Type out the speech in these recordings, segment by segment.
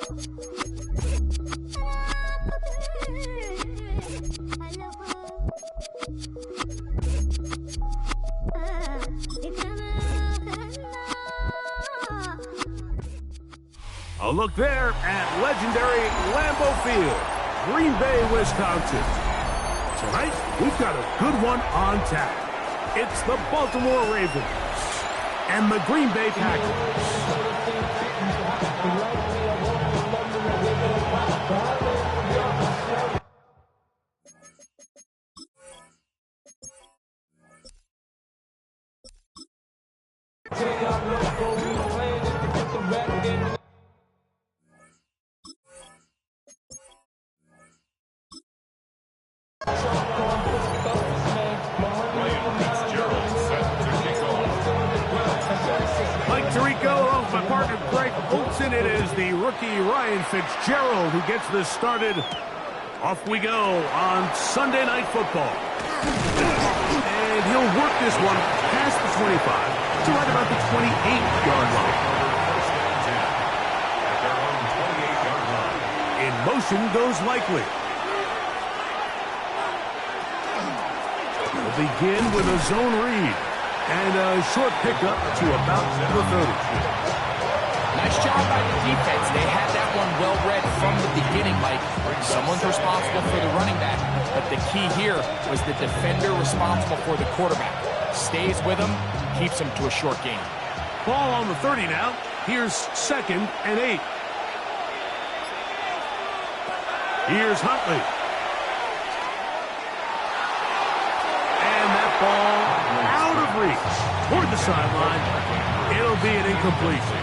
A look there at legendary Lambeau Field, Green Bay, Wisconsin. Tonight, we've got a good one on tap. It's the Baltimore Ravens and the Green Bay Packers. It is the rookie Ryan Fitzgerald who gets this started. Off we go on Sunday Night Football. And he'll work this one past the 25 to right about the 28-yard line. In motion goes Likely. We'll begin with a zone read and a short pickup to about the 30. Nice job by the defense. They had that one well read from the beginning, Mike. Someone's responsible for the running back, but the key here was the defender responsible for the quarterback. Stays with him, keeps him to a short gain. Ball on the 30 now. Here's 2nd and 8. Here's Huntley. And that ball out of reach toward the sideline. It'll be an incompletion.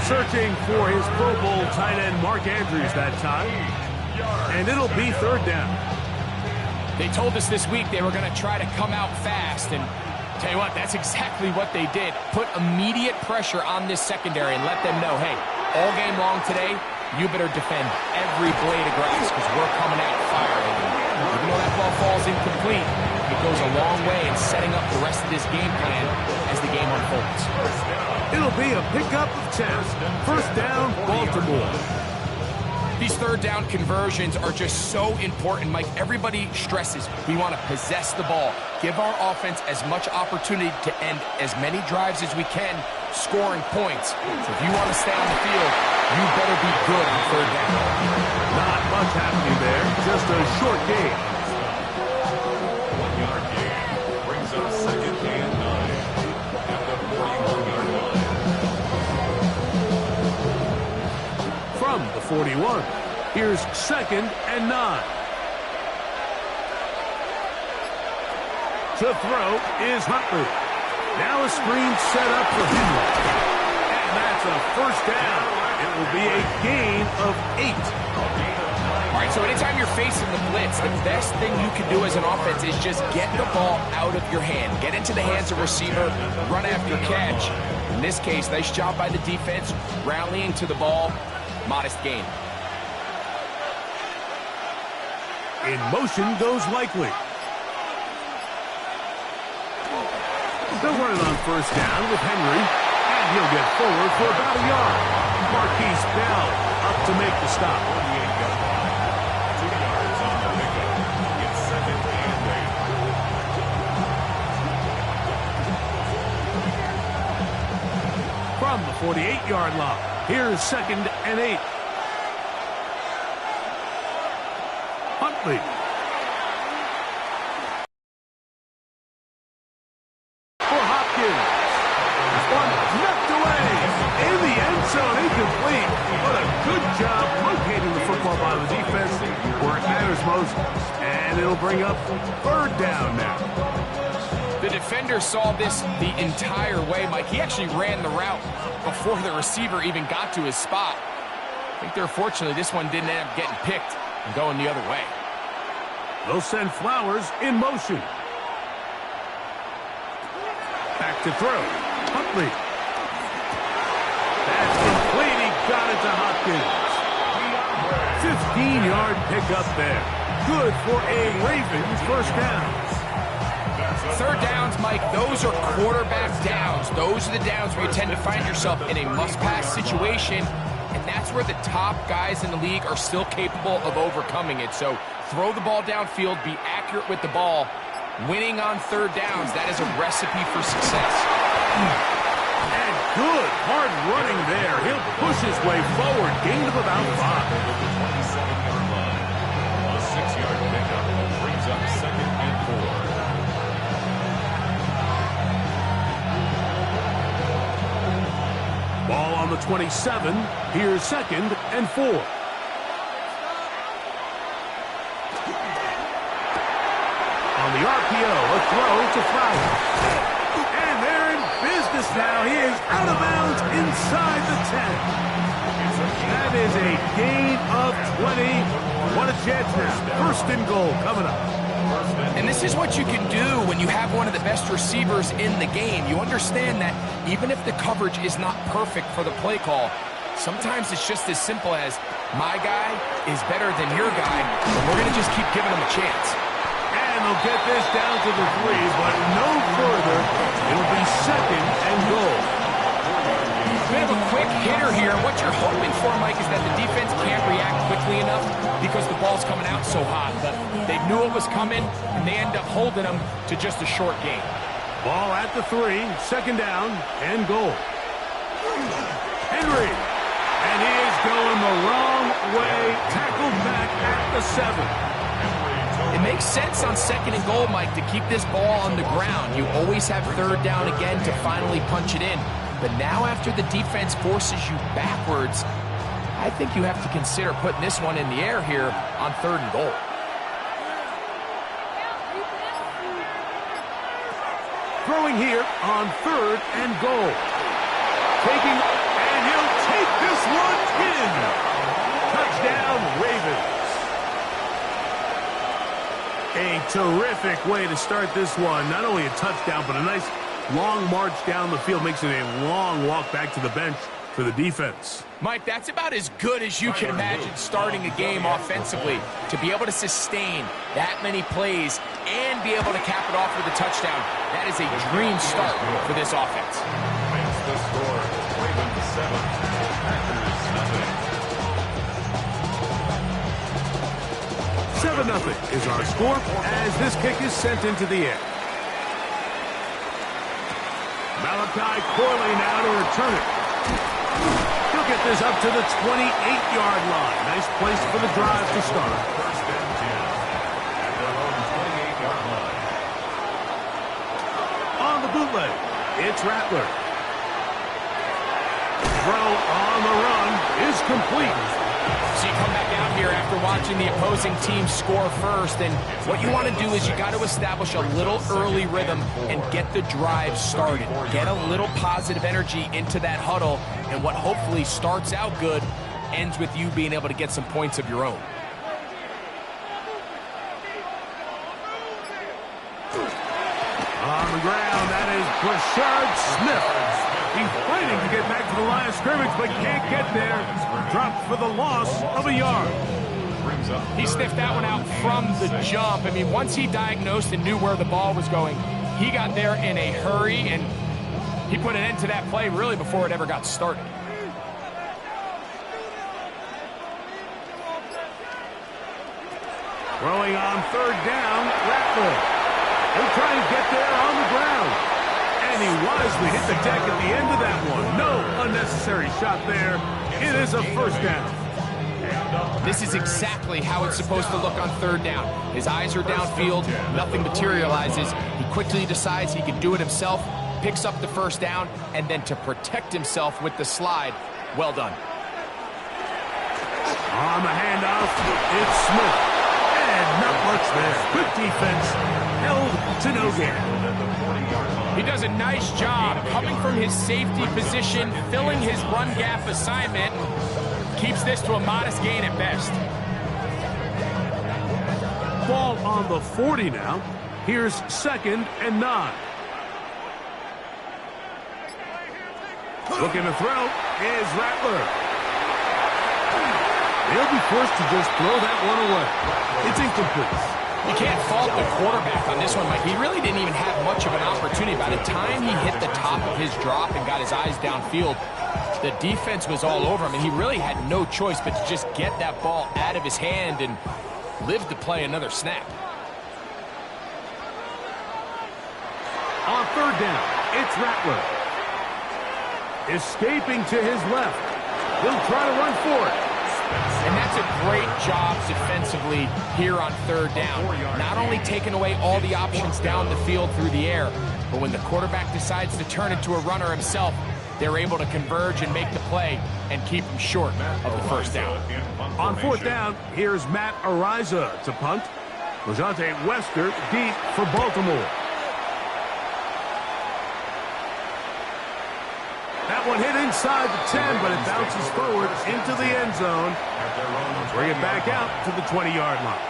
Searching for his Pro Bowl tight end Mark Andrews that time. And it'll be 3rd down. They told us this week they were going to try to come out fast. And tell you what, that's exactly what they did. Put immediate pressure on this secondary and let them know, hey, all game long today, you better defend every blade of grass because we're coming out firing. Even though that ball falls incomplete, it goes a long way in setting up the rest of this game plan as the game unfolds. It'll be a pickup of 10. 1st down, Baltimore. These 3rd down conversions are just so important, Mike. Everybody stresses we want to possess the ball, give our offense as much opportunity to end as many drives as we can, scoring points. So if you want to stay on the field, you better be good on 3rd down. Not much happening there, just a short gain. 1-yard gain brings up 2nd and 9 at the 41-yard line. From the 41, here's 2nd and 9. To throw is Huntley. Now a screen set up for Henry. And that's a 1st down. It will be a gain of 8. All right, so anytime you're facing the blitz, the best thing you can do as an offense is just get the ball out of your hand. Get into the hands of receiver, run after catch. In this case, nice job by the defense, rallying to the ball, modest gain. In motion goes Likely. They'll run it on 1st down with Henry, and he'll get forward for about a yard. Marquise Bell up to make the stop. 28-yard line. 2 yards on the pickup. It's 2nd and 8. From the 48-yard line, here's 2nd and 8. Huntley. For Hopkins. One knocked away. In the end zone, incomplete. What a good job locating the football by the defense where it matters most. And it'll bring up 3rd down now. The defender saw this the entire way, Mike. He actually ran the route before the receiver even got to his spot. I think they're fortunate this one didn't end up getting picked and going the other way. They'll send Flowers in motion. Back to throw. Huntley. That's complete. He got it to Hopkins. 15-yard pickup there. Good for a Ravens 1st down. 3rd downs, Mike, those are quarterback downs. Those are the downs where you tend to find yourself in a must-pass situation, and and that's where the top guys in the league are still capable of overcoming it. So throw the ball downfield, be accurate with the ball. Winning on third downs, that is a recipe for success. And good hard running there. He'll push his way forward. Gain of about 5. A 6-yard pickup brings up 2nd and 4. Ball on the 27. Here's 2nd and 4. On the RPO, a throw to Flowers. And they're in business now. He is out of bounds inside the 10. That is a gain of 20. What a chance now. 1st and goal coming up. And this is what you can do when you have one of the best receivers in the game. You understand that even if the coverage is not perfect for the play call, sometimes it's just as simple as, my guy is better than your guy, and we're going to just keep giving him a chance. And they'll get this down to the 3, but no further. It'll be 2nd and goal. Bit of a quick hitter here. What you're hoping for, Mike, is that the defense can't react quickly enough because the ball's coming out so hot. But they knew it was coming, and they end up holding them to just a short gain. Ball at the 3, 2nd down and goal. Henry. And he is going the wrong way. Tackled back at the 7. It makes sense on 2nd and goal, Mike, to keep this ball on the ground. You always have third down again to finally punch it in. But now after the defense forces you backwards, I think you have to consider putting this one in the air here on 3rd and goal. Throwing here on 3rd and goal. Taking, and he'll take this one in. Touchdown, Ravens. A terrific way to start this one. Not only a touchdown, but a nice long march down the field. Makes it a long walk back to the bench for the defense. Mike, that's about as good as you can imagine starting a game offensively. To be able to sustain that many plays and be able to cap it off with a touchdown, that is a dream start for this offense. That's the score. Ravens 7, Packers 7-0 is our score as this kick is sent into the air. Malachi Corley now to return it. He'll get this up to the 28-yard line. Nice place for the drive to start. 1st and 10 at their own 28-yard line. On the bootleg, it's Rattler. Throw on the run is complete. So you come back out here after watching the opposing team score first, and what you want to do is you got to establish a little early rhythm and get the drive started. Get a little positive energy into that huddle, and what hopefully starts out good ends with you being able to get some points of your own. On the ground, that is Brashard Smith. He's fighting to get back to the line of scrimmage, but can't get there. Dropped for the loss of a yard. He sniffed that one out from the jump. I mean, once he diagnosed and knew where the ball was going, he got there in a hurry, and he put an end to that play really before it ever got started. Throwing on 3rd down, Rattler. He'll try and get there on the ground. And he wisely hit the deck at the end of that one. No unnecessary shot there. It is a 1st down. This is exactly how it's supposed to look on 3rd down. His eyes are downfield, nothing materializes. He quickly decides he can do it himself, picks up the 1st down, and then to protect himself with the slide, well done. On the handoff, it's Smith. And not much there. Good defense, held to no gain. He does a nice job coming from his safety position, filling his run gap assignment, keeps this to a modest gain at best. Ball on the 40 now. Here's 2nd and 9. Looking to throw is Rattler. He'll be forced to just throw that one away. It's incomplete. You can't fault the quarterback on this one, Mike. He really didn't even have much of an opportunity. By the time he hit the top of his drop and got his eyes downfield, The defense was all over him, and he really had no choice but to just get that ball out of his hand and live to play another snap. On third down, it's Rattler. Escaping to his left. He'll try to run for it. And that's a great job defensively here on third down. Not only taking away all the options down the field through the air, but when the quarterback decides to turn into a runner himself, they're able to converge and make the play and keep him short of the first down. On fourth down, here's Matt Ariza to punt. Lejante Wester deep for Baltimore. That one hit inside the 10, but it bounces forward into the end zone. Bring it back out to the 20-yard line.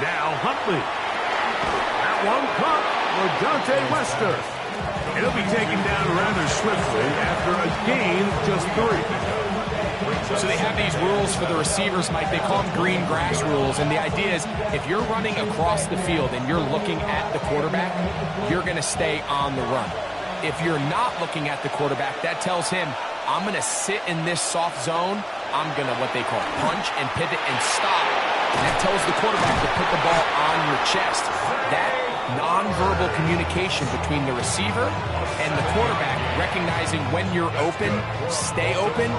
Now Huntley. That one caught Lejante Wester. It'll be taken down rather swiftly after a gain of just 3. So they have these rules for the receivers, Mike. They call them green grass rules. And the idea is if you're running across the field and you're looking at the quarterback, you're going to stay on the run. If you're not looking at the quarterback, that tells him, I'm going to sit in this soft zone. I'm going to, what they call, punch and pivot and stop. And that tells the quarterback to put the ball on your chest. That nonverbal communication between the receiver and the quarterback, recognizing when you're open, stay open,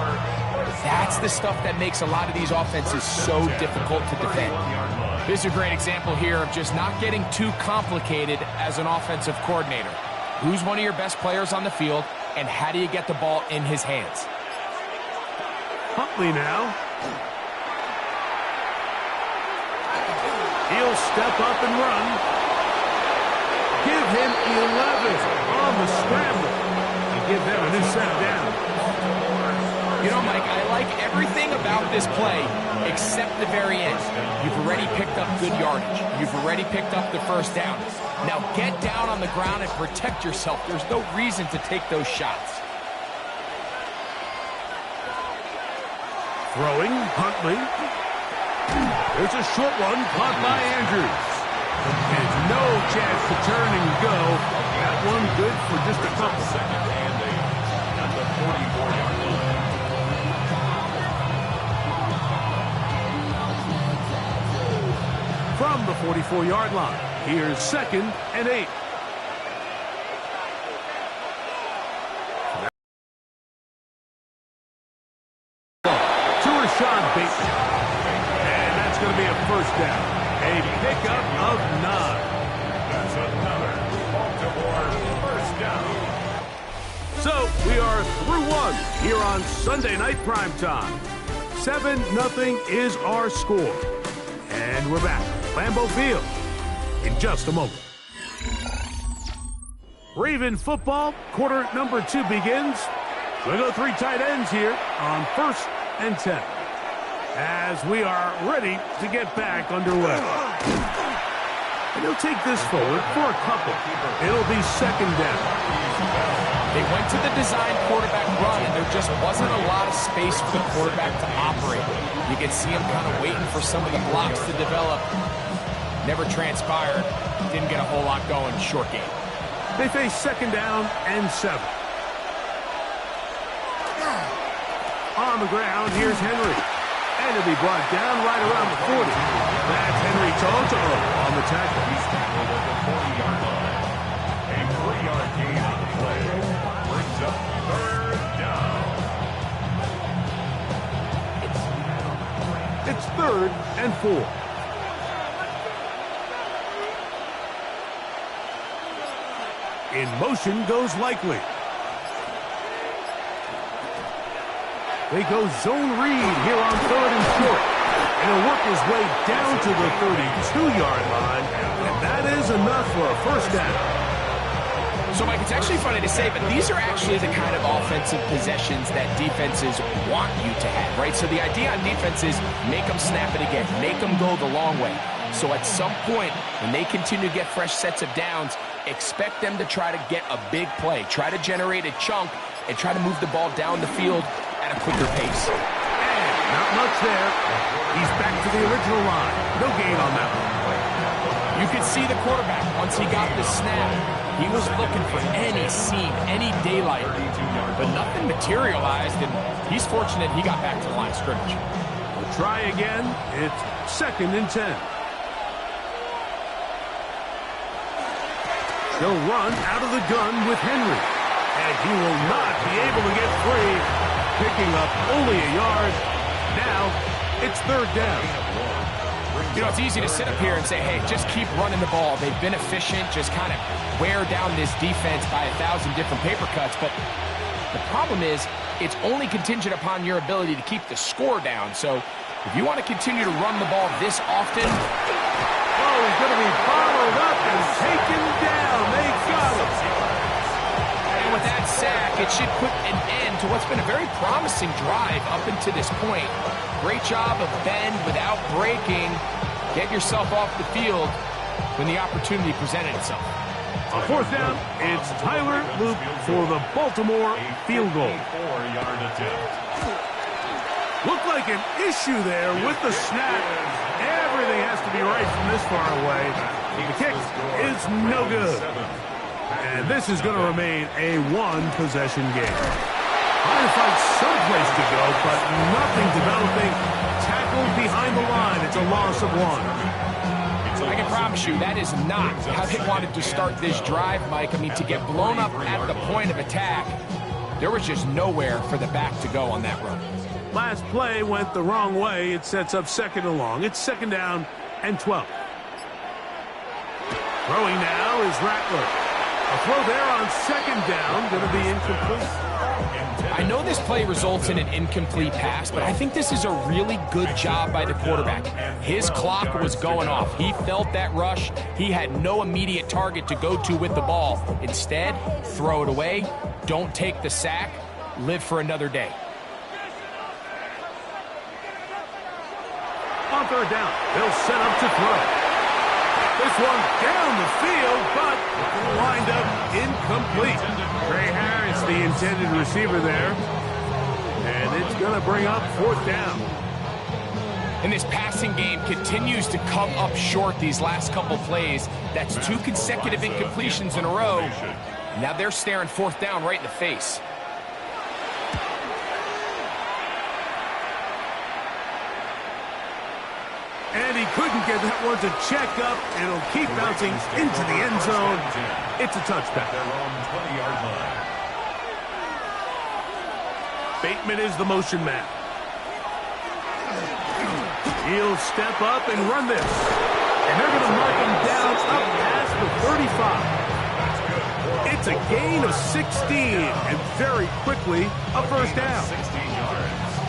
that's the stuff that makes a lot of these offenses so difficult to defend. This is a great example here of just not getting too complicated as an offensive coordinator. Who's one of your best players on the field, and how do you get the ball in his hands? Huntley now. He'll step up and run. Give him 11 on the scramble. And give them a new set down. You know, Mike, I like everything about this play except the very end. You've already picked up good yardage. You've already picked up the first down. Now get down on the ground and protect yourself. There's no reason to take those shots. Throwing, Huntley. There's a short one caught by Andrews. And no chance to turn and go. That one good for just a couple. Second and 8 at the 44-yard line. From the 44-yard line, here's second and 8. To Rashad Bateman. And that's going to be a first down. A pickup of 9. That's another Baltimore first down. So we are through one here on Sunday Night Primetime. 7-0 is our score. And we're back. Lambeau Field in just a moment. Raven football, quarter number 2 begins. We'll go 3 tight ends here on 1st and 10. As we are ready to get back underway. And he'll take this forward for a couple. It'll be second down. They went to the design quarterback run, and there just wasn't a lot of space for the quarterback to operate. You could see him kind of waiting for some of the blocks to develop. Never transpired. Didn't get a whole lot going. Short game. They face second down and 7. On the ground, here's Henry. And he'll be brought down right around the 40. That's Henry Toto on the tackle. He's tackled at the 40-yard line. A 3-yard gain on the play. Brings up third down. It's 3rd and 4. In motion goes Likely. They go zone read here on 3rd and short. And he'll work his way down to the 32-yard line. And that is enough for a first down. So, Mike, it's actually funny to say, but these are actually the kind of offensive possessions that defenses want you to have, right? So the idea on defense is make them snap it again, make them go the long way. So at some point, when they continue to get fresh sets of downs, expect them to try to get a big play, try to generate a chunk, and try to move the ball down the field at a quicker pace. And not much there. He's back to the original line. No gain on that one. You could see the quarterback, once he got the snap, he was looking for any seam, any daylight, but nothing materialized, and he's fortunate he got back to the line of scrimmage. We'll try again. It's 2nd and 10. They'll run out of the gun with Henry, and he will not be able to get free, picking up only a yard. Now it's 3rd down. You know, it's easy to sit up here and say, hey, just keep running the ball. They've been efficient, just kind of wear down this defense by 1,000 different paper cuts. But the problem is, it's only contingent upon your ability to keep the score down. So if you want to continue to run the ball this often... Oh, he's going to be followed up and taken down. They got him. And with that sack, it should put an end to what's been a very promising drive up until this point. Great job of bend without breaking. Get yourself off the field when the opportunity presented itself. On 4th down, it's Tyler Loop for the Baltimore field goal. 4-yard attempt. Looked like an issue there with the snap. Everything has to be right from this far away. The kick is no good. And this is going to remain a 1-possession game. Trying to find someplace to go, but nothing developing. Tackled behind the line. It's a loss of 1. I can promise you that is not how they wanted to start this drive, Mike. I mean, to get blown up at the point of attack, there was just nowhere for the back to go on that run. Last play went the wrong way. It sets up 2nd and long. It's 2nd down and 12. Throwing now is Rattler. A throw there on 2nd down, going to be incomplete. I know this play results in an incomplete pass, but I think this is a really good job by the quarterback. His clock was going off. He felt that rush. He had no immediate target to go to with the ball. Instead, throw it away. Don't take the sack. Live for another day. On 3rd down, they'll set up to throw. This one down the field, but lined up incomplete. Trey Harris, the intended receiver there. And it's going to bring up 4th down. And this passing game continues to come up short these last couple plays. That's 2 consecutive incompletions in a row. Now they're staring 4th down right in the face. And he couldn't get that one to check up, and it'll keep bouncing into the end zone. It's a touchback. Bateman is the motion man. He'll step up and run this. And they're going to mark him down up past the 35. It's a gain of 16, and very quickly, a 1st down.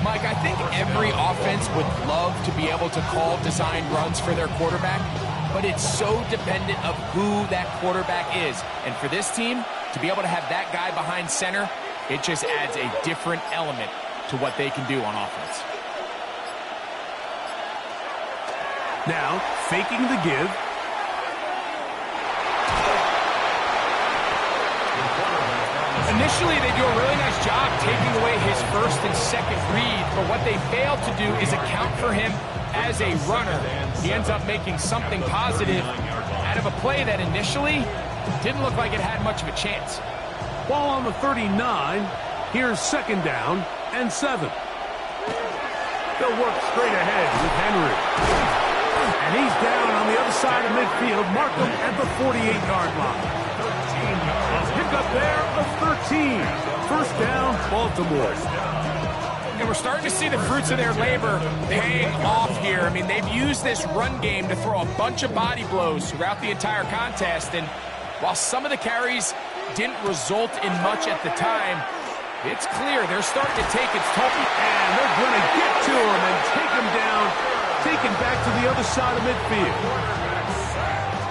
Mike, I think every offense would love to be able to call design runs for their quarterback, but it's so dependent of who that quarterback is. And for this team, to be able to have that guy behind center, it just adds a different element to what they can do on offense. Now, faking the give. Initially, they do a really nice job taking away his 1st and 2nd read, but what they fail to do is account for him as a runner. He ends up making something positive out of a play that initially didn't look like it had much of a chance. Ball on the 39. Here's 2nd down and 7. They'll work straight ahead with Henry. And he's down on the other side of midfield. Mark him at the 48-yard line. Pick up there of 13. 1st down, Baltimore. And we're starting to see the fruits of their labor paying off here. I mean, they've used this run game to throw a bunch of body blows throughout the entire contest. And while some of the carries didn't result in much at the time, it's clear they're starting to take its toll. And they're going to get to him and take him down, take him back to the other side of midfield.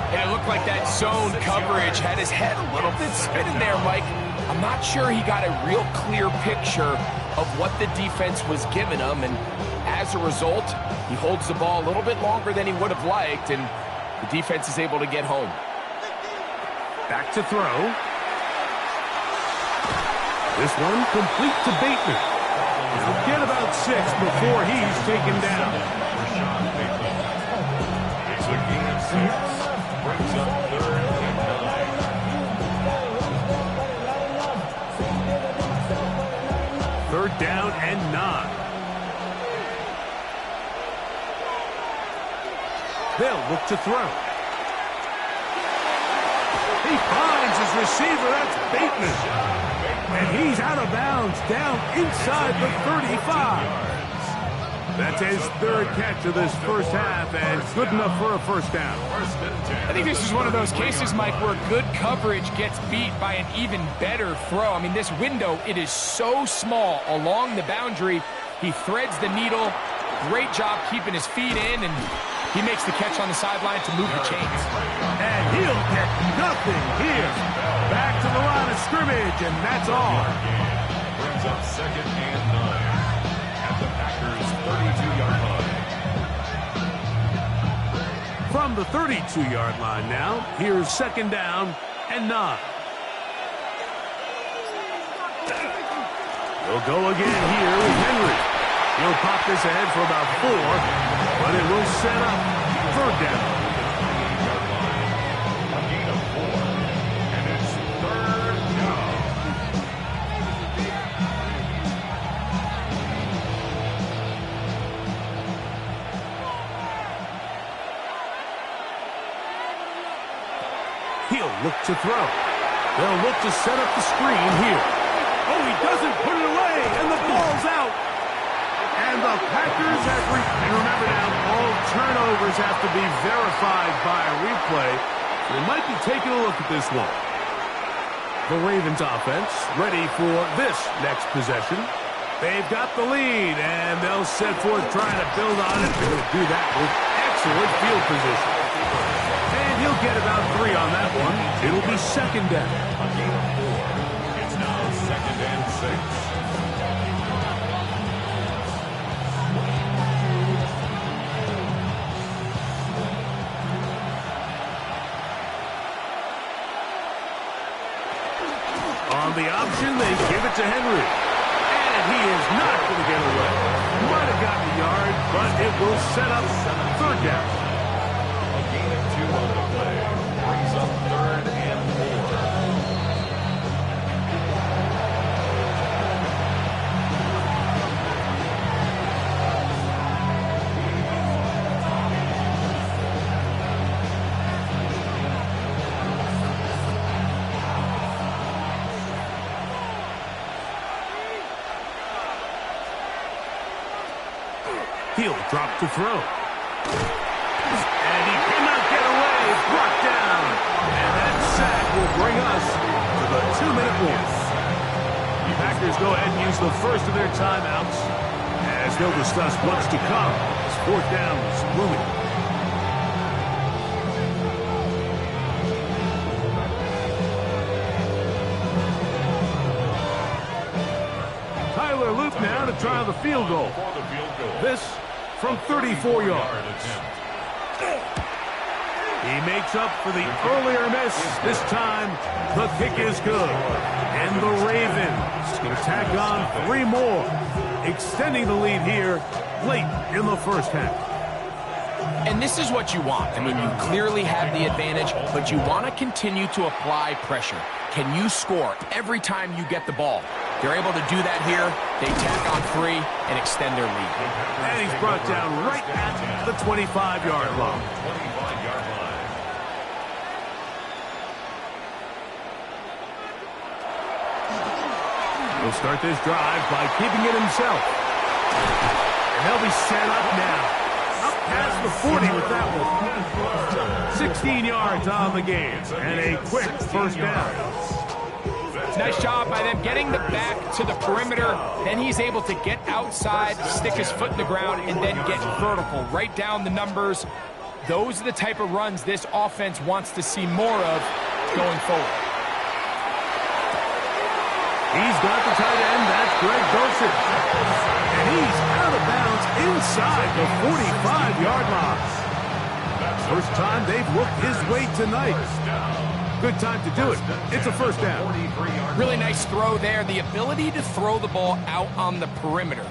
And it looked like that zone coverage had his head a little bit spinning there, Mike. I'm not sure he got a real clear picture of what the defense was giving him, and as a result, he holds the ball a little bit longer than he would have liked, and the defense is able to get home. Back to throw. This one complete to Bateman. He'll get about 6 before he's taken down. It's a gain of 6. up 3rd and 9. 3rd down and 9. They'll look to throw. He finds his receiver. That's Bateman. And he's out of bounds, down inside the 35. That's his 3rd catch of this first half, and good enough for a first down. I think this is one of those cases, Mike, where good coverage gets beat by an even better throw. I mean, this window, it is so small along the boundary. He threads the needle. Great job keeping his feet in, and he makes the catch on the sideline to move the chains. And he'll get nothing here. Back to the line of scrimmage, and that's all. Brings up 2nd and 9 at the Packers' 32-yard line. From the 32-yard line now, here's 2nd down and 9. He'll go again here with Henry. He'll pop this ahead for about 4, but it will set up 3rd down. A gain of 4, and it's 3rd down. He'll look to throw. They'll look to set up the screen here. Oh, he doesn't put it away, and the ball's out. And the Packers have and remember now, all turnovers have to be verified by a replay. They might be taking a look at this one. The Ravens offense ready for this next possession. They've got the lead, and they'll set forth trying to build on it. They'll do that with excellent field position. And he'll get about 3 on that one. It'll be 2nd down. A gain of 4. It's now 2nd and 6. On the option, they give it to Henry. And he is not going to get away. Might have gotten a yard, but it will set up 3rd down. A gain of 2 on the play. Brings up 3rd and 4. He'll drop to throw. And he cannot get away. It's brought down. And that sack will bring us to the 2-minute warning. The Packers go ahead and use the first of their timeouts as they'll discuss what's to come as 4th down is looming. Tyler Loop now to try the field goal. This from 34 yards. He makes up for the earlier miss. This time, the kick is good. And the Ravens going to tack on 3 more, extending the lead here late in the first half. And this is what you want. I mean, you clearly have the advantage, but you want to continue to apply pressure. Can you score every time you get the ball? They're able to do that here. They tack on 3 and extend their lead. And he's brought down right at the 25-yard line. 25-yard line. He'll start this drive by keeping it himself. And they'll be set up now. Up past the 40 with that one. 16 yards on the game. And a quick first down. Nice job by them getting the back to the perimeter. Then he's able to get outside, stick his foot in the ground, and then get vertical. Right down the numbers. Those are the type of runs this offense wants to see more of going forward. He's got the tight end. That's Greg Dulcich. And he's out of bounds inside the 45-yard line. First time they've looked his way tonight. Good time to do it. It's a first down. Really nice throw there. The ability to throw the ball out on the perimeter.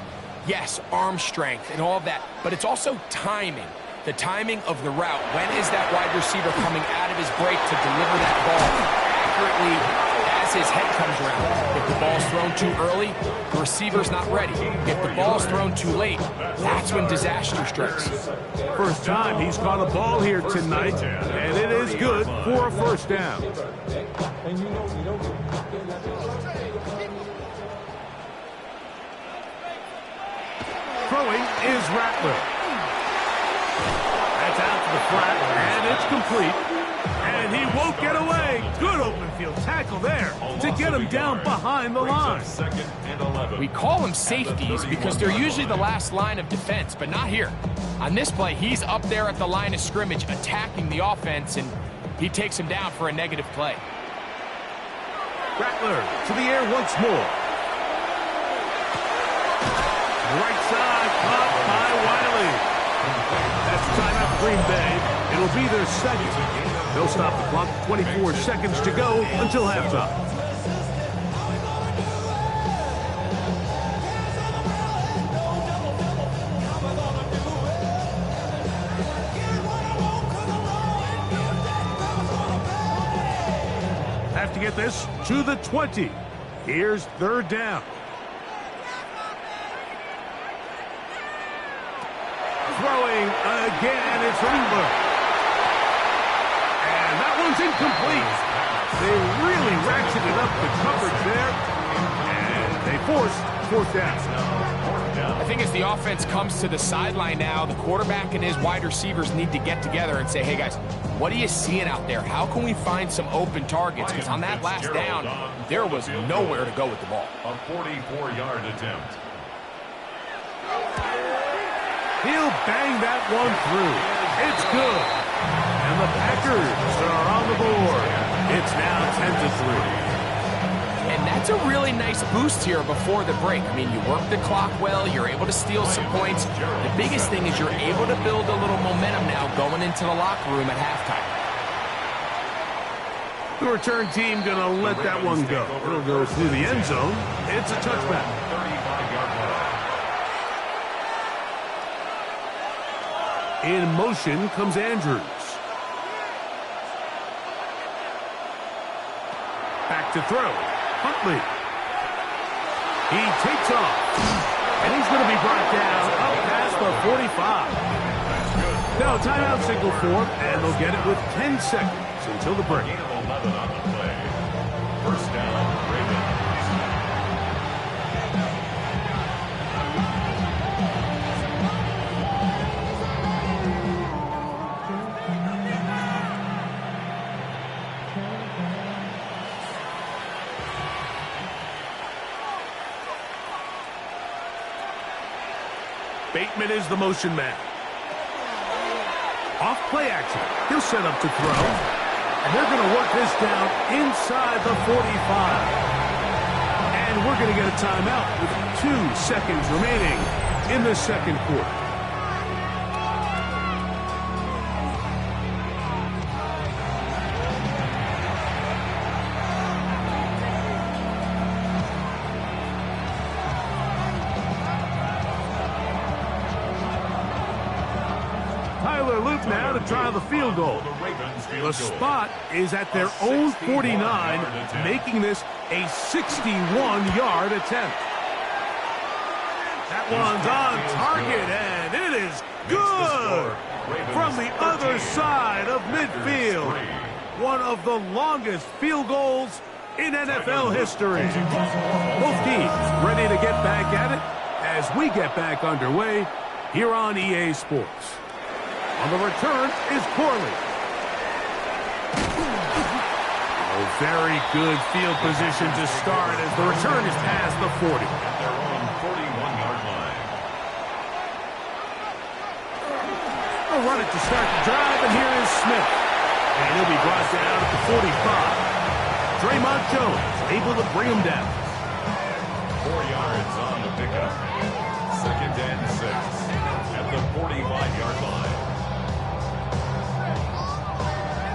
Yes, arm strength and all of that, but it's also timing. the timing of the route. When is that wide receiver coming out of his break to deliver that ball accurately as his head comes around? If the ball's thrown too early, the receiver's not ready. If the ball's thrown too late, that's when disaster strikes. First time he's caught a ball here tonight, and it is good for a first down. Throwing is Rattler. That's out to the flat, and it's complete. And he won't get away. Good open field tackle there to get him down behind the line. We call them safeties because they're usually the last line of defense, but not here. On this play, he's up there at the line of scrimmage attacking the offense, and he takes him down for a negative play. Rattler to the air once more. Right side, caught by Wiley. That's the timeout for Green Bay. It'll be their second. They'll stop the clock. 24 seconds to go until halftime. Have to get this to the 20. Here's third down. Throwing again, it's Ringler. And that one's incomplete. They really ratcheted up the coverage there, and they forced fourth down. I think as the offense comes to the sideline now, the quarterback and his wide receivers need to get together and say, hey guys, what are you seeing out there? How can we find some open targets? Because on that last down, there was nowhere to go with the ball. A 44-yard attempt. He'll bang that one through. It's good. And the Packers are on the board. It's now 10-3. And that's a really nice boost here before the break. I mean, you work the clock well. You're able to steal some points. The biggest thing is you're able to build a little momentum now going into the locker room at halftime. The return team going to let that one go. It'll go through the end zone. It's a touchback. 35-yard line. In motion comes Andrews. Back to throw. Huntley. He takes off. And he's going to be brought down up past the 45. Now timeout signal for him, and they'll get it with 10 seconds until the break. Gain of 11 on the play. First down, Ravens. Bateman is the motion man. Off play action. He'll set up to throw. And they're going to work this down inside the 45. And we're going to get a timeout with 2 seconds remaining in the second quarter. Now to try the field goal. The spot is at their own 49, making this a 61-yard attempt. That one's on target, and it is good from the other side of midfield. One of the longest field goals in NFL history. Both teams ready to get back at it as we get back underway here on EA Sports. On the return is Corley. Oh, very good field position to start as the return is past the 40. At their own 41-yard line. They'll run it to start the drive, and here is Smith. And he'll be brought down at the 45. Draymond Jones able to bring him down. 4 yards on the pickup. Second and 6 at the 45-yard line.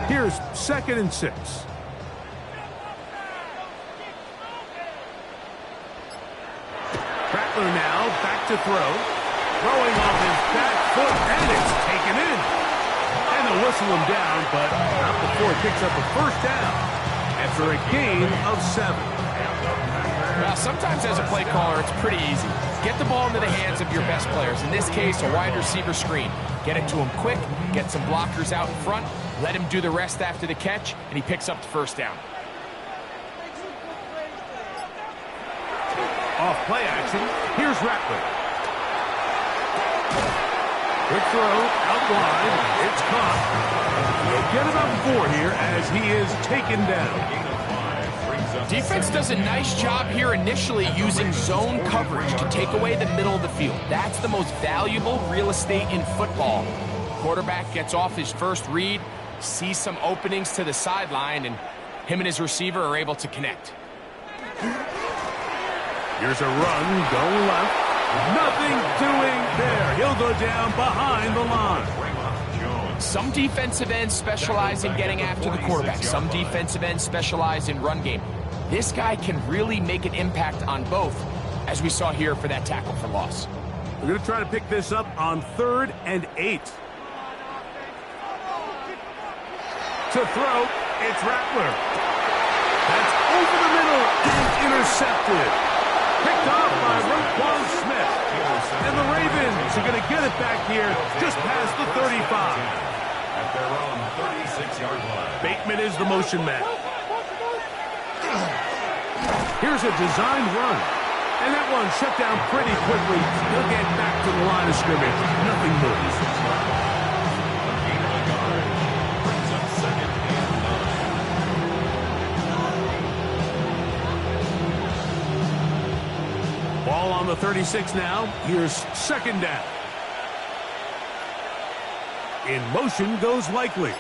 Here's second and 6. Rattler now back to throw. throwing off his back foot, and it's taken in. And they'll whistle him down, but not before he picks up a first down after a gain of 7. Well, sometimes as a play caller, it's pretty easy. Get the ball into the hands of your best players. In this case, a wide receiver screen. Get it to him quick, get some blockers out in front, let him do the rest after the catch, and he picks up the first down. Off play action, here's Rattler. Quick throw, out wide, it's caught. He'll get about 4 here as he is taken down. Defense does a nice job here initially using zone coverage to take away the middle of the field. That's the most valuable real estate in football. Quarterback gets off his first read, sees some openings to the sideline, and him and his receiver are able to connect. Here's a run, going left. Nothing doing there. He'll go down behind the line. Some defensive ends specialize in getting after the quarterback. Some defensive ends specialize in run game. This guy can really make an impact on both, as we saw here for that tackle for loss. We're going to try to pick this up on 3rd and 8. To throw, it's Rattler. That's over the middle and intercepted. Picked off by Roquan Smith. And the Ravens are going to get it back here just past the 35. At their own 36-yard line. Bateman is the motion man. Here's a designed run. And that one shut down pretty quickly. He'll get back to the line of scrimmage. Nothing moves. A gain of a yard. Brings up 2nd and 9. Ball on the 36 now. Here's 2nd down. In motion goes Likely.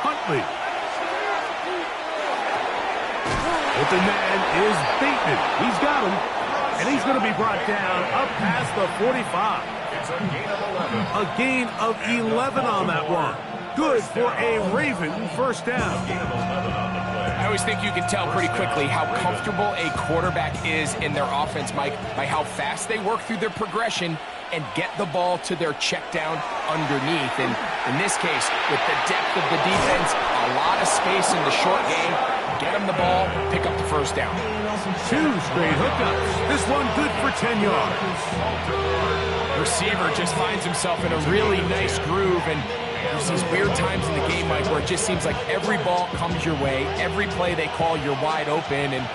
Huntley. Open man is Bateman. He's got him. And he's going to be brought down up past the 45. It's a gain of 11. A gain of 11 on that one. Good for a Raven first down. Gain of 11 on the play. I always think you can tell pretty quickly how comfortable a quarterback is in their offense, Mike, by how fast they work through their progression and get the ball to their check down underneath. And in this case, with the depth of the defense, a lot of space in the short game, get them the ball, pick up the first down. 2 straight hookups. This one good for 10 yards. Receiver just finds himself in a really nice groove, and there's these weird times in the game, Mike, where it just seems like every ball comes your way, every play they call, you're wide open, and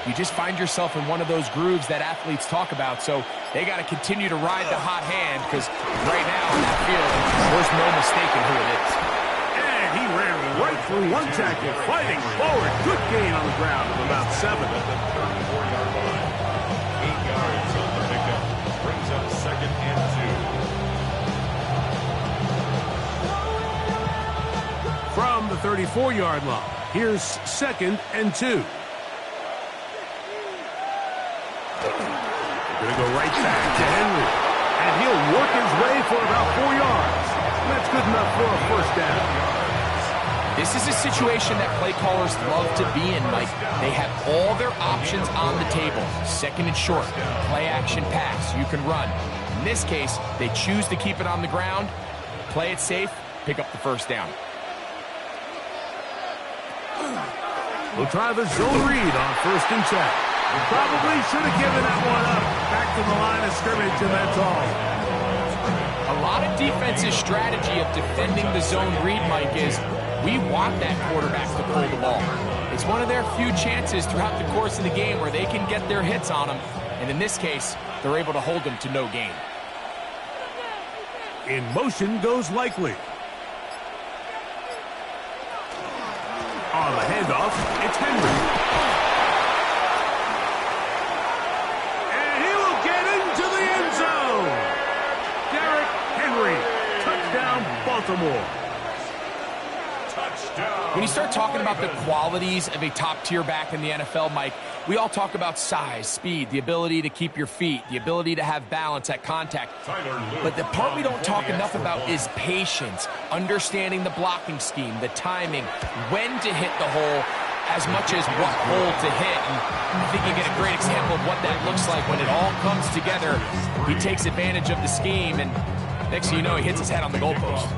you just find yourself in one of those grooves that athletes talk about. So they got to continue to ride the hot hand, because right now in that field, there's no mistaking who it is. And he ran right through one tackle, fighting forward. Good gain on the ground of about 7. At the 34-yard line. 8 yards on the pickup. Brings up 2nd and 2. From the 34-yard line, here's 2nd and 2. They're going to go right back to Henry. And he'll work his way for about 4 yards. That's good enough for a first down. This is a situation that play callers love to be in, Mike. They have all their options on the table. 2nd and short, play action pass, you can run. In this case, they choose to keep it on the ground, play it safe, pick up the first down. We'll try the zone read on 1st and 10. Probably should have given that one up. Back to the line of scrimmage, and that's all. A lot of defense's strategy of defending the zone read, Mike, is we want that quarterback to pull the ball. It's one of their few chances throughout the course of the game where they can get their hits on him. And in this case, they're able to hold him to no gain. In motion goes Likely. On the handoff, it's Henry. And he will get into the end zone. Derrick Henry, touchdown Baltimore. Touchdown. When you start talking about the qualities of a top-tier back in the NFL, Mike, we all talk about size, speed, the ability to keep your feet, the ability to have balance at contact. But the part we don't talk enough about is patience, understanding the blocking scheme, the timing, when to hit the hole, as much as what hole to hit. And I think you get a great example of what that looks like when it all comes together. He takes advantage of the scheme, and next thing you know, he hits his head on the goalpost.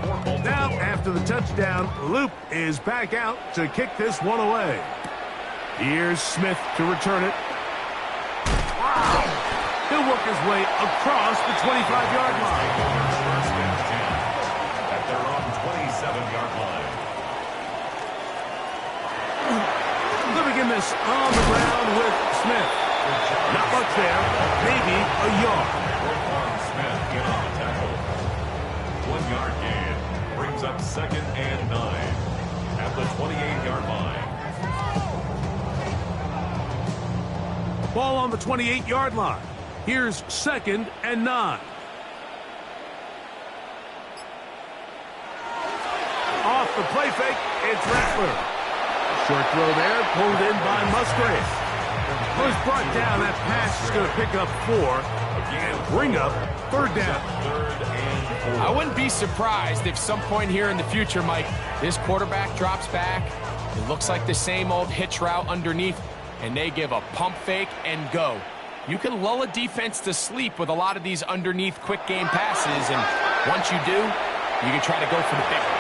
Now, after the touchdown, Loop is back out to kick this one away. Here's Smith to return it. Wow! He'll work his way across the 25-yard line. First and 10 at their own 27-yard line. Living in this on the ground with Smith. Not much there, maybe a yard. Smith in on the tackle. 1-yard gain brings up 2nd and 9 at the 28-yard line. Ball on the 28-yard line. Here's 2nd and 9. Off the play fake, it's Rattler. Short throw there, pulled in by Musgrave. Was brought down. That pass is going to pick up 4 and bring up 3rd down. I wouldn't be surprised if some point here in the future, Mike, this quarterback drops back. It looks like the same old hitch route underneath, and they give a pump fake and go. You can lull a defense to sleep with a lot of these underneath quick game passes, and once you do, you can try to go for the big one.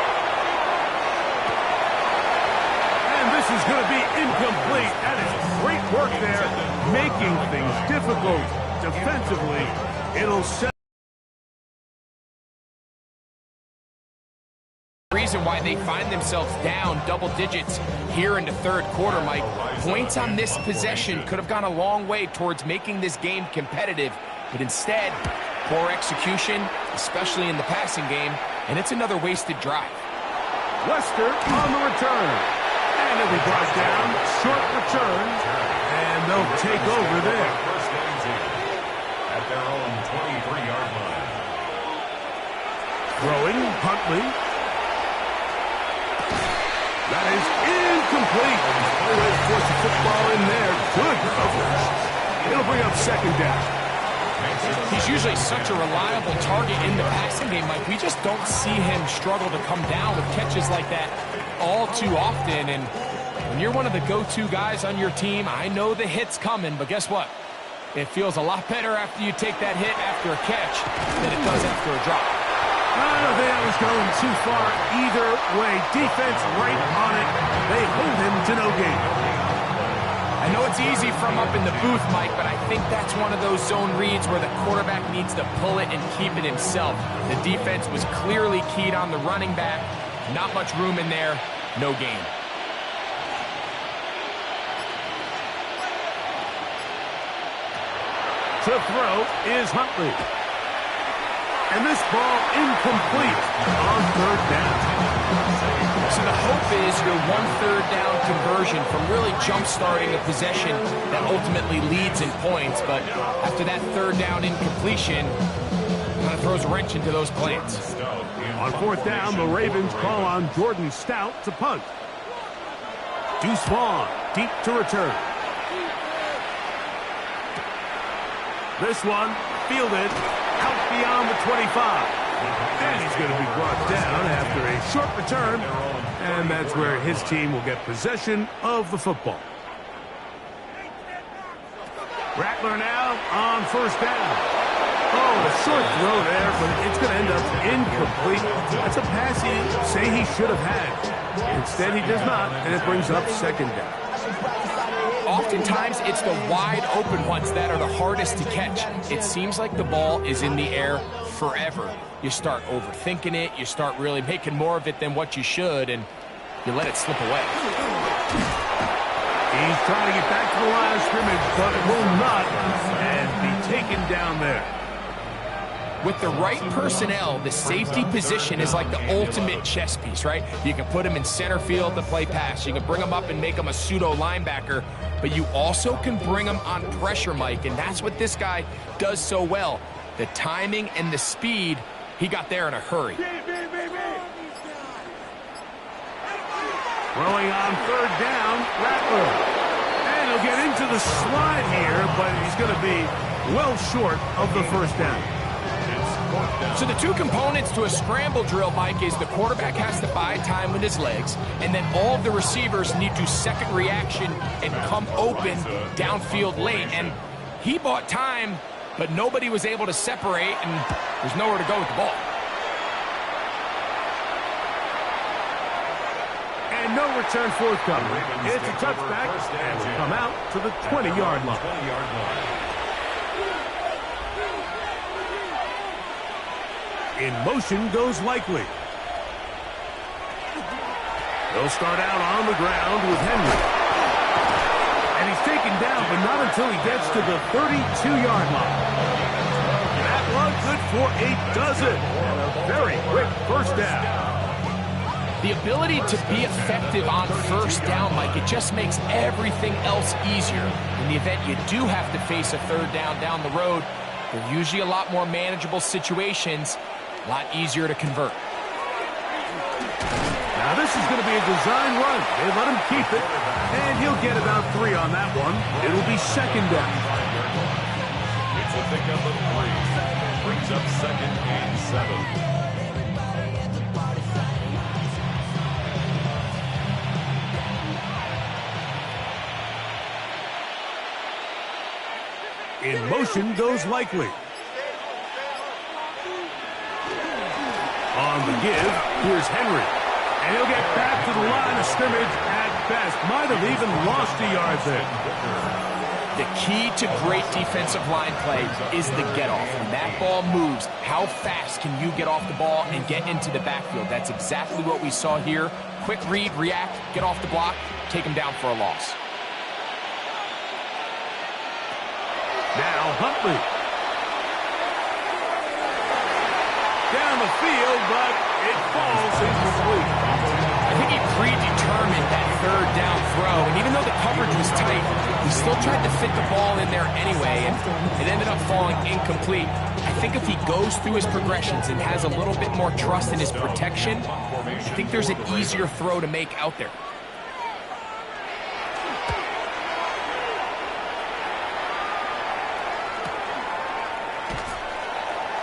And this is going to be incomplete. That is great work there, making things difficult defensively. It'll set reason why they find themselves down double digits here in the 3rd quarter, Mike. Points on this possession could have gone a long way towards making this game competitive, but instead, poor execution, especially in the passing game, and it's another wasted drive. Lester on the return. And it'll be brought down. Short return. And they'll take over there. First and 10 at their own 23-yard line. Throwing, Huntley. That is incomplete. Always force the football in there. Good coverage. It'll bring up 2nd down. He's usually such a reliable target in the passing game, Mike. We just don't see him struggle to come down with catches like that all too often. And when you're one of the go-to guys on your team, I know the hit's coming, but guess what? It feels a lot better after you take that hit after a catch than it does after a drop. I don't think that was going too far either way. Defense right on it. They hold him to no gain. I know it's easy from up in the booth, Mike, but I think that's one of those zone reads where the quarterback needs to pull it and keep it himself. The defense was clearly keyed on the running back. Not much room in there. No gain. To throw is Huntley. And this ball incomplete on 3rd down. So the hope is your 1/3 down conversion from really jump-starting a possession that ultimately leads in points. But after that 3rd down incompletion, kind of throws a wrench into those plans. On 4th down, the Ravens call on Jordan Stout to punt. Deuce Vaughn deep to return. This one fielded out beyond the 25. And he's going to be brought down after a short return. And that's where his team will get possession of the football. Rattler now on 1st down. Oh, a short throw there, but it's going to end up incomplete. That's a pass he say he should have had. Instead, he does not, and it brings up 2nd down. Oftentimes, it's the wide open ones that are the hardest to catch. It seems like the ball is in the air forever. You start overthinking it, you start really making more of it than what you should, and you let it slip away. He's trying to get back to the line of scrimmage, but will not, and be taken down there. With the right personnel, the safety position is like the ultimate chess piece, right? You can put him in center field to play pass. You can bring him up and make him a pseudo linebacker, but you also can bring him on pressure, Mike, and that's what this guy does so well. The timing and the speed, he got there in a hurry. Throwing on 3rd down, Rattler. And he'll get into the slide here, but he's going to be well short of the 1st down. So the two components to a scramble drill, Mike, is the quarterback has to buy time with his legs, and then all of the receivers need to second reaction and come open downfield late. And he bought time, but nobody was able to separate, and there's nowhere to go with the ball. And no return forthcoming. It's a touchback, and will come out to the 20-yard line. In motion goes Likely. They'll start out on the ground with Henry. And he's taken down, but not until he gets to the 32-yard line. That one good for a dozen. And a very quick first down. The ability to be effective on first down, Mike, it just makes everything else easier. In the event you do have to face a third down the road, they're usually a lot more manageable situations, a lot easier to convert. Now this is going to be a design run. They let him keep it, and he'll get about 3 on that one. It'll be second down. It's a pickup of 3. Brings up 2nd and 7. In motion goes Likely. On the give, here's Henry. And he'll get back to the line of scrimmage at best. Might have even lost a yard there. The key to great defensive line play is the get-off. When that ball moves, how fast can you get off the ball and get into the backfield? That's exactly what we saw here. Quick read, react, get off the block, take him down for a loss. Now Huntley. Down the field, but it falls incomplete. I think he predetermined that third down throw, and even though the coverage was tight, he still tried to fit the ball in there anyway, and it ended up falling incomplete. I think if he goes through his progressions and has a little bit more trust in his protection, I think there's an easier throw to make out there.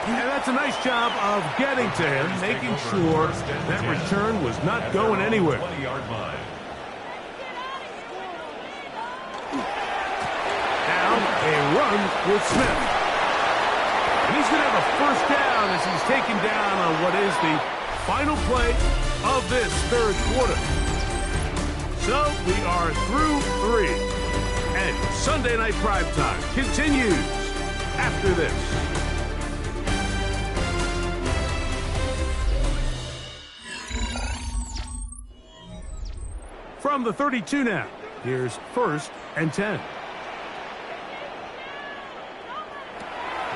And that's a nice job of getting to him, making sure that return was not going anywhere. 20-yard line. Now a run with Smith. And he's going to have a first down as he's taken down on what is the final play of this third quarter. So we are through 3. And Sunday Night Primetime continues after this. From the 32 now, here's 1st and 10.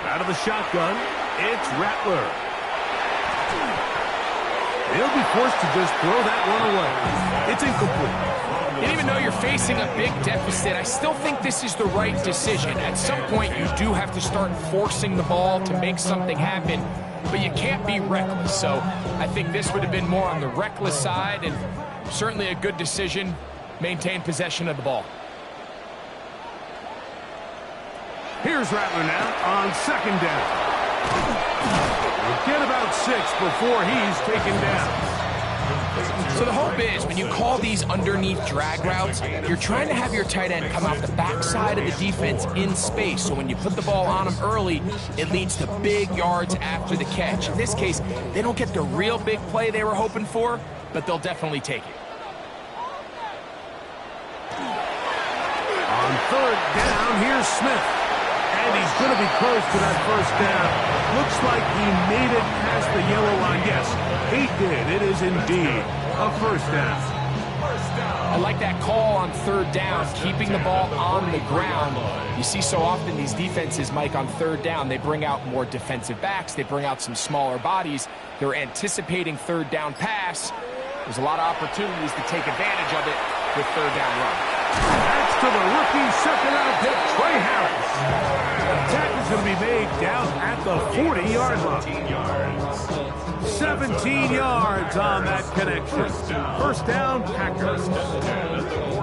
Out of the shotgun, it's Rattler. He'll be forced to just throw that one away. It's incomplete. And even though you're facing a big deficit, I still think this is the right decision. At some point, you do have to start forcing the ball to make something happen, but you can't be reckless. So I think this would have been more on the reckless side, and certainly a good decision. Maintain possession of the ball. Here's Rattler now on second down. We'll get about 6 before he's taken down. So the hope is when you call these underneath drag routes, you're trying to have your tight end come out the backside of the defense in space. So when you put the ball on him early, it leads to big yards after the catch. In this case, they don't get the real big play they were hoping for, but they'll definitely take it. On third down, here's Smith. And he's going to be close to that first down. Looks like he made it past the yellow line. Yes, he did. It is indeed a first down. I like that call on third down, keeping the ball on the ground. You see so often these defenses, Mike, on third down, they bring out more defensive backs. They bring out some smaller bodies. They're anticipating third down pass. There's a lot of opportunities to take advantage of it with third down run. That's to the rookie second-round pick, Trey Harris. The tackle's going to be made down at the 40-yard line. 17 yards on that connection. First down, Packers.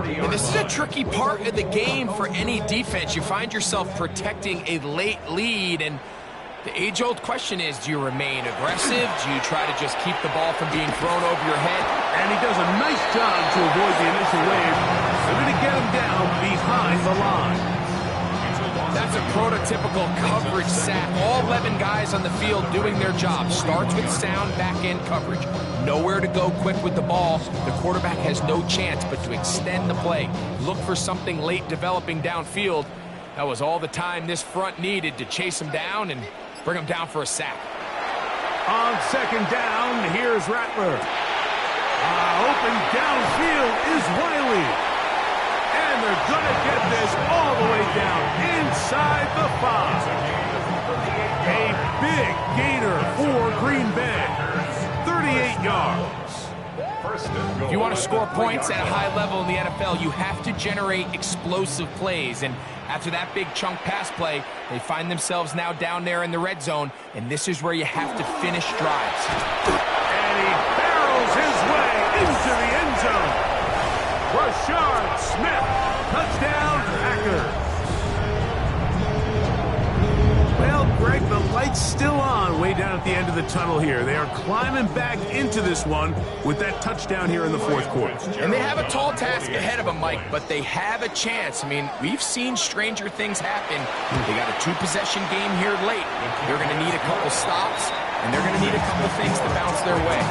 And this is a tricky part of the game for any defense. You find yourself protecting a late lead, and The age-old question is, do you remain aggressive? Do you try to just keep the ball from being thrown over your head? And he does a nice job to avoid the initial wave. They're going to get him down behind the line. That's a prototypical coverage sack. All 11 guys on the field doing their job. Starts with sound back-end coverage. Nowhere to go quick with the ball. The quarterback has no chance but to extend the play. Look for something late developing downfield. That was all the time this front needed to chase him down and bring him down for a sack. On second down, here's Rattler. Open downfield is Wiley. And they're going to get this all the way down inside the 5. A big gainer for Green Bay. 38 yards. If you want to score points at a high level in the NFL, you have to generate explosive plays. And after that big chunk pass play, they find themselves now down there in the red zone, and this is where you have to finish drives. And he barrels his way into the end zone. Rashard Smith, touchdown Packers. Well, Greg, the light's still on way down at the end of the tunnel here. They are climbing back into this one with that touchdown here in the fourth quarter. And they have a tall task ahead of them, Mike, but they have a chance. I mean, we've seen stranger things happen. They got a 2-possession game here late. They're going to need a couple stops, and they're going to need a couple things to bounce their way.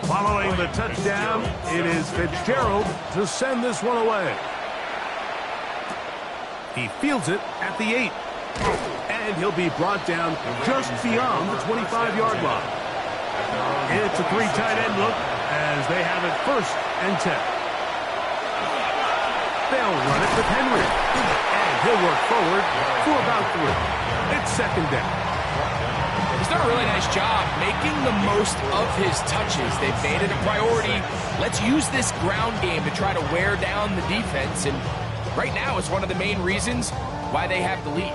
Following the touchdown, it is Fitzgerald to send this one away. He fields it at the 8. And he'll be brought down just beyond the 25-yard line. It's a 3 tight end look as they have it 1st and 10. They'll run it with Henry. And he'll work forward for about 3. It's 2nd down. He's done a really nice job making the most of his touches. They've made it a priority. Let's use this ground game to try to wear down the defense. And right now is one of the main reasons why they have the lead.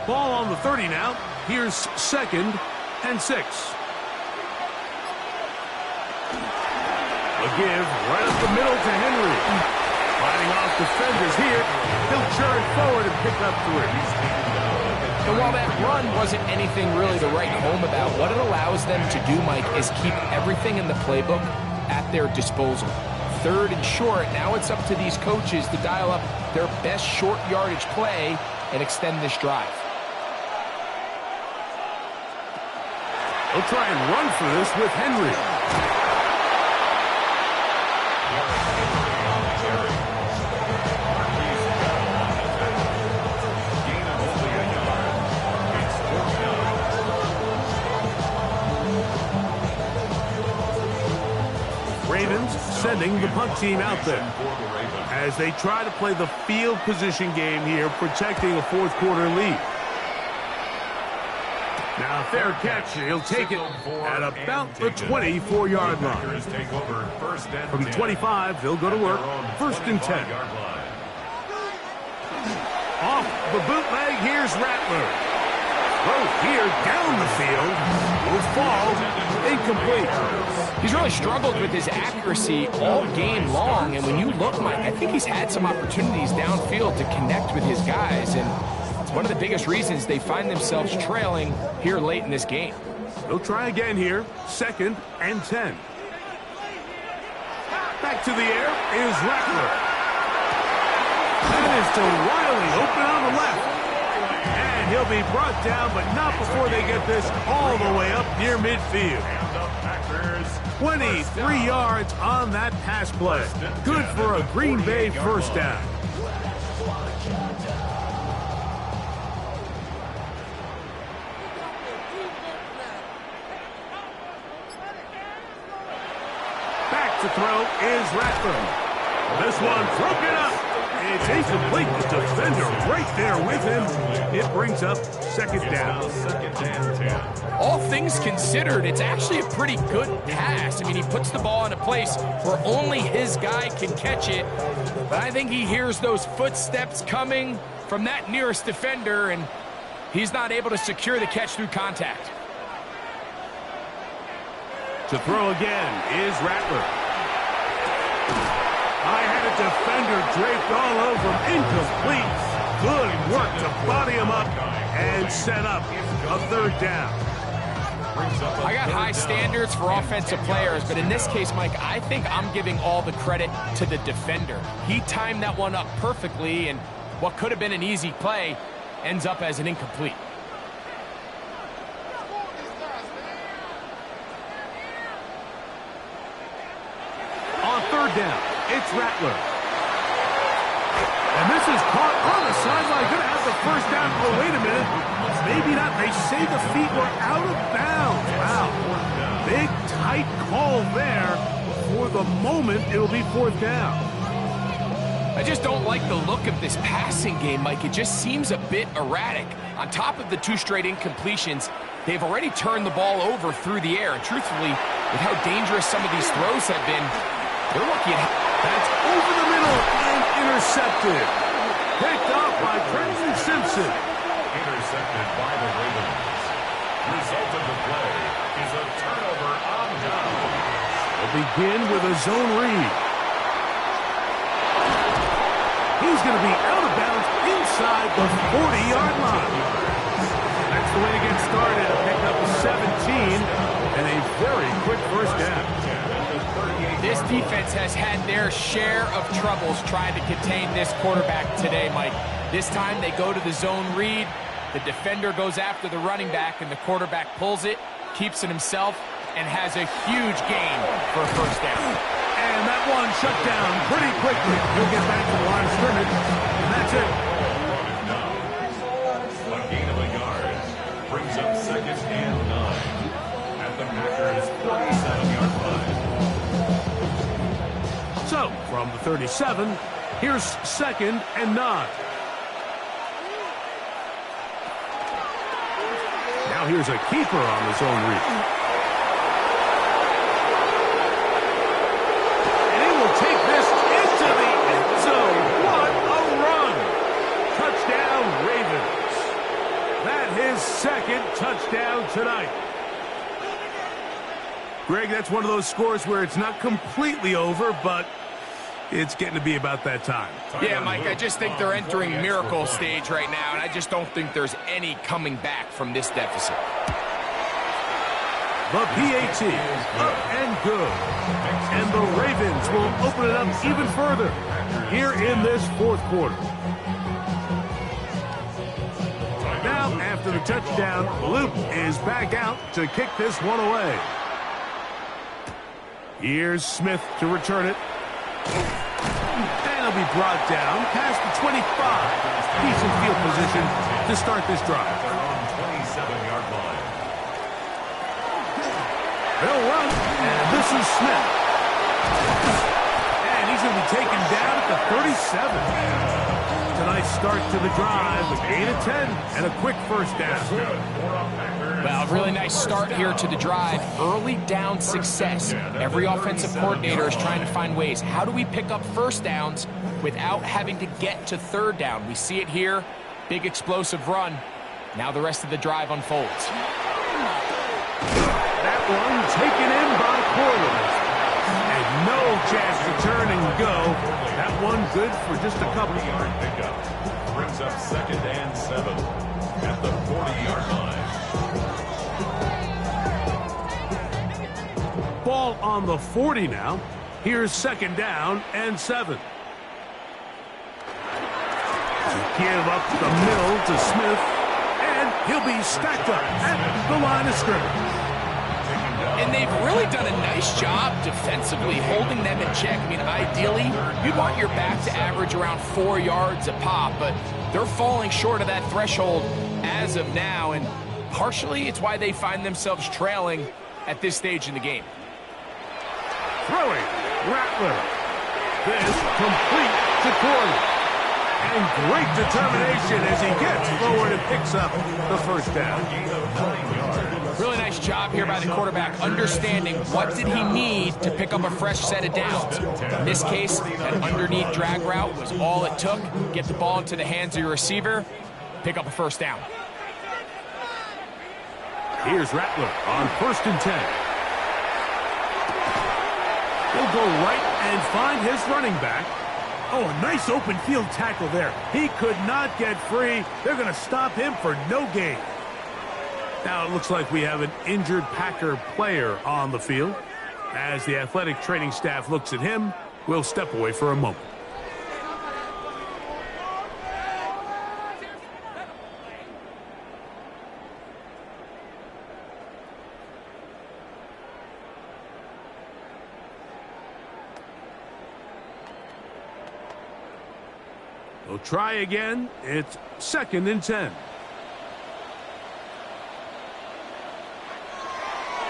Ball on the 30 now. Here's 2nd and 6. A give right up the middle to Henry. Fighting off defenders here. He'll churn forward and pick up 3. And while that run wasn't anything really to write home about, what it allows them to do, Mike, is keep everything in the playbook at their disposal. 3rd and short, now it's up to these coaches to dial up their best short yardage play and extend this drive. They'll try and run for this with Henry. Ravens sending the punt team out there as they try to play the field position game here, protecting a 4th quarter lead. Now, fair catch. He'll take it at about the 24-yard line. From the 25, they'll go to work. 1st and 10. Off the bootleg, here's Rattler. Throw here down the field. Will fall. Incomplete. He's really struggled with his accuracy all game long, and when you look, Mike, I think he's had some opportunities downfield to connect with his guys, and it's one of the biggest reasons they find themselves trailing here late in this game. They'll try again here. 2nd and 10. Back to the air is Rattler. That is to Wiley, open on the left. And he'll be brought down, but not before they get this all the way up near midfield. 23 yards on that pass play. Good for a Green Bay 1st down. Back to throw is Rattler. This one broken up. It's incomplete. The defender right there with him. It brings up 2nd down. All things considered, it's actually a pretty good pass. I mean, he puts the ball in a place where only his guy can catch it. But I think he hears those footsteps coming from that nearest defender, and he's not able to secure the catch through contact. To throw again is Rattler. defender draped all over him. Incomplete. Good work to body him up and set up a third down. I got high standards for offensive players, but in this case, Mike, I think I'm giving all the credit to the defender. He timed that one up perfectly, and what could have been an easy play ends up as an incomplete. On third down, it's Rattler. And this is caught on the sideline. Going to have the first down. Oh, wait a minute. Maybe not. They say the feet were out of bounds. Wow. Big, tight call there. For the moment, it'll be fourth down. I just don't like the look of this passing game, Mike. It just seems a bit erratic. On top of the 2 straight incompletions, they've already turned the ball over through the air. And truthfully, with how dangerous some of these throws have been, they're lucky. That's over the middle and intercepted. Picked up by Trenton Simpson. Intercepted by the Ravens. Result of the play is a turnover on down. They'll begin with a zone read. He's going to be out of bounds inside the 40-yard line. That's the way to get started. A pick up 17 and a very quick first down. This defense has had their share of troubles trying to contain this quarterback today, Mike. This time they go to the zone read. The defender goes after the running back, and the quarterback pulls it, keeps it himself, and has a huge gain for a first down. And that one shut down pretty quickly. He'll get back to the line of scrimmage, and that's it. A gain of a yard brings up second and 9 at the Packers' 47-yard line. So, from the 37, here's second and 9. Now here's a keeper on the zone read. And he will take this into the end zone. What a run! Touchdown, Ravens. That his second touchdown tonight. Greg, that's one of those scores where it's not completely over, but it's getting to be about that time. Yeah, Mike, I just think they're entering miracle stage right now, and I just don't think there's any coming back from this deficit. The PAT is up and good. And the Ravens will open it up even further here in this fourth quarter. Now, after the touchdown, Luke is back out to kick this one away. Here's Smith to return it. And he'll be brought down past the 25. Decent field position to start this drive. 27-yard line. They'll run, and this is Smith. And he's going to be taken down at the 37. It's a nice start to the drive, a gain of 10, and a quick first down. Well, a really nice start here to the drive. Early down success. Every offensive coordinator is trying to find ways. How do we pick up first downs without having to get to third down? We see it here. Big explosive run. Now the rest of the drive unfolds. That one taken in by Portland. And no chance to turn and go. That one good for just a couple. Yard pickup brings up second and 7 at the 40-yard line. Ball on the 40 now. Here's second down and 7. To give up the middle to Smith. And he'll be stacked up at the line of scrimmage. And they've really done a nice job defensively holding them in check. I mean, ideally, you'd want your back to average around 4 yards a pop, but they're falling short of that threshold as of now, and partially it's why they find themselves trailing at this stage in the game. Throwing, Rattler. This complete to Corley. And great determination as he gets forward and picks up the first down. Really nice job here by the quarterback, understanding what did he need to pick up a fresh set of downs. In this case, that underneath drag route was all it took. Get the ball into the hands of your receiver, pick up a first down. Here's Rattler on first and 10. He'll go right and find his running back. Oh, a nice open field tackle there. He could not get free. They're going to stop him for no gain. Now it looks like we have an injured Packer player on the field. As the athletic training staff looks at him, we'll step away for a moment. We'll try again. It's 2nd and 10.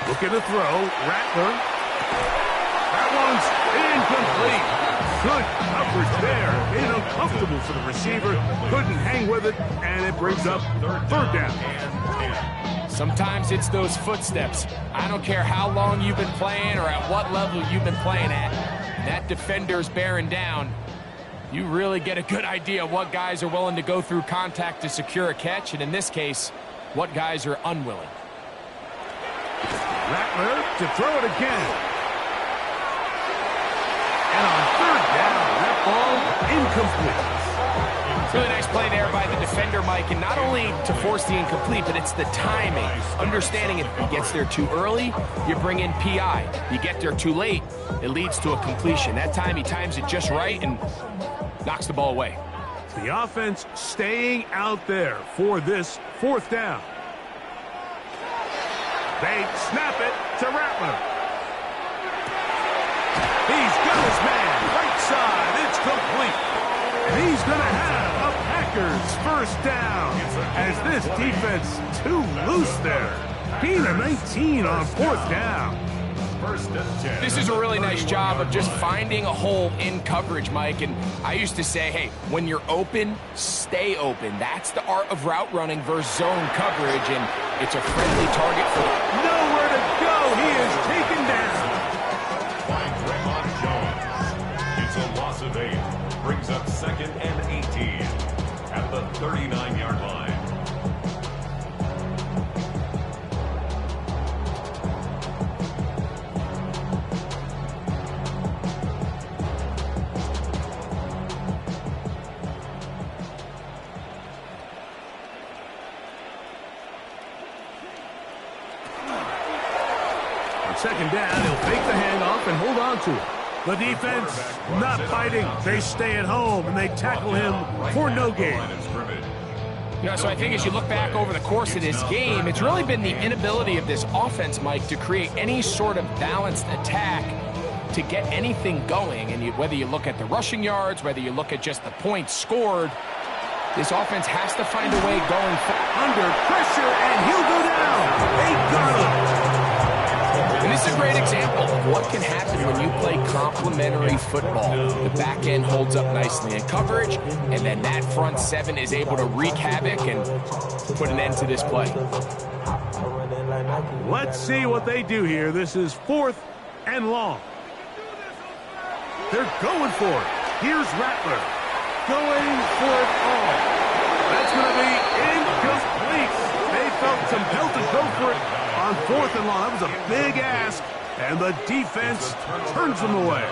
Looking to throw. Rattler. That one's incomplete. Good coverage there. Made it uncomfortable for the receiver. Couldn't hang with it, and it brings up 3rd down. Sometimes it's those footsteps. I don't care how long you've been playing or at what level you've been playing at. That defender's bearing down. You really get a good idea of what guys are willing to go through contact to secure a catch, and in this case, what guys are unwilling. Rattler to throw it again. And on 3rd down, that ball incomplete. Really nice play there by the defender, Mike, and not only to force the incomplete, but it's the timing. Understanding if he gets there too early, you bring in PI. You get there too late, it leads to a completion. That time he times it just right and knocks the ball away. The offense staying out there for this 4th down. They snap it to Rattler. He's got his man. Right side. It's complete. And he's going to have a Packers 1st down. As this defense too loose there. Gain of 19 on 4th down. This is a really nice job of just finding a hole in coverage, Mike. And I used to say, hey, when you're open, stay open. That's the art of route running versus zone coverage, and it's a friendly target for them. Nowhere to go. He is taken down. By Draymond Jones. It's a loss of 8. Brings up 2nd and 18 at the 39-yard line. On 2nd down, he'll fake the handoff and hold on to it. The defense not fighting. They stay at home, and they tackle him for no gain. Yeah, so I think as you look back over the course of this game, it's really been the inability of this offense, Mike, to create any sort of balanced attack to get anything going. And whether you look at the rushing yards, whether you look at just the points scored, this offense has to find a way going under pressure, and he'll go down. They got him. And this is a great example of what can happen when you play complementary football. The back end holds up nicely in coverage, and then that front 7 is able to wreak havoc and put an end to this play. Let's see what they do here. This is 4th and long. They're going for it. Here's Rattler going for it all. That's going to be incomplete. They felt compelled to go for it on 4th and long. That was a big ask, and the defense turns them away.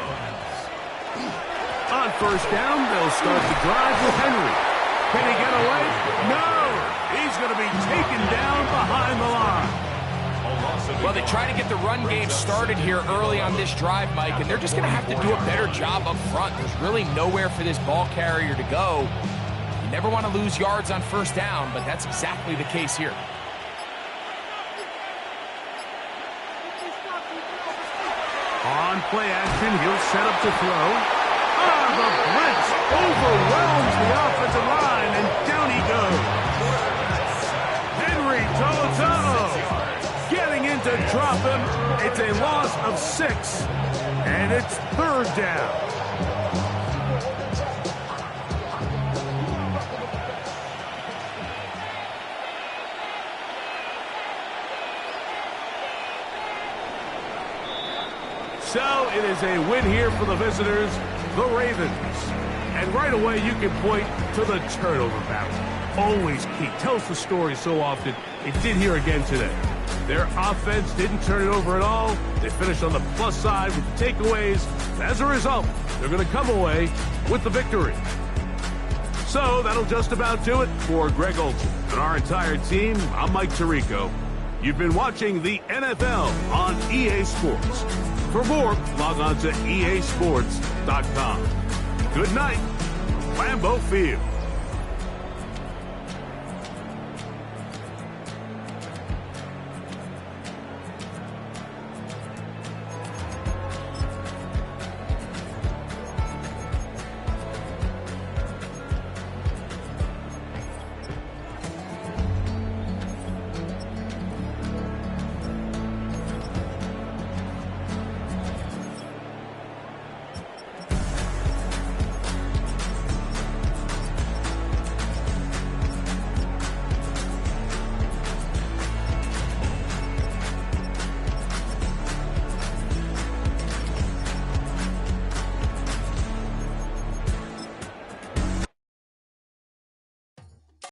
On 1st down, they'll start the drive with Henry. Can he get away? No! He's going to be taken down behind the line. Well, they try to get the run game started here early on this drive, Mike, and they're just going to have to do a better job up front. There's really nowhere for this ball carrier to go. You never want to lose yards on 1st down, but that's exactly the case here. On play action, he'll set up to throw. The blitz overwhelms the offensive line, and down he goes. Henry toe-to-toe. Getting in to drop him. It's a loss of 6, and it's 3rd down. So it is a win here for the visitors, the Ravens. And right away you can point to the turnover battle. Always key. Tells the story so often. It did here again today. Their offense didn't turn it over at all. They finished on the plus side with the takeaways. As a result, they're going to come away with the victory. So that'll just about do it for Greg Olson and our entire team. I'm Mike Tirico. You've been watching the NFL on EA Sports. For more, log on to easports.com. Good night, Lambeau Field.